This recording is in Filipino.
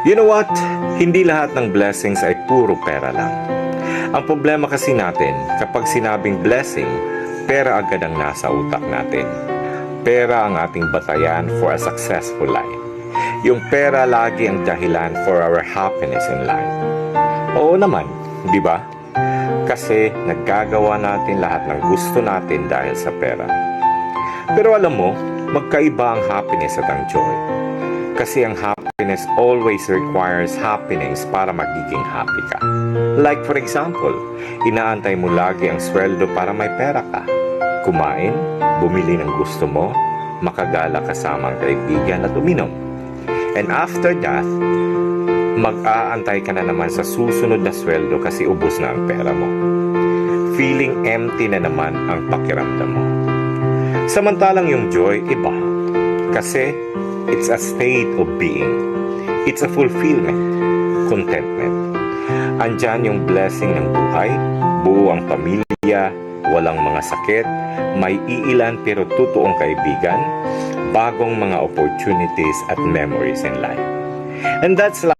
You know what? Hindi lahat ng blessings ay puro pera lang. Ang problema kasi natin, kapag sinabing blessing, pera agad ang nasa utak natin. Pera ang ating batayan for a successful life. Yung pera lagi ang dahilan for our happiness in life. Oo naman, di ba? Kasi naggagawa natin lahat ng gusto natin dahil sa pera. Pero alam mo, magkaiba ang happiness at ang joy. Kasi ang happiness always requires happiness para magiging happy ka. Like for example, inaantay mo lagi ang sweldo para may pera ka. Kumain, bumili ng gusto mo, makagala kasama ang kaibigan at uminom. And after that, mag-aantay ka na naman sa susunod na sweldo kasi ubos na ang pera mo. Feeling empty na naman ang pakiramdam mo. Samantalang yung joy, iba. Kasi it's a state of being. It's a fulfillment, contentment. Andyan yung blessing ng buhay, buo ang pamilya, walang mga sakit, may iilan pero totoong kaibigan, bagong mga opportunities at memories in life. And that's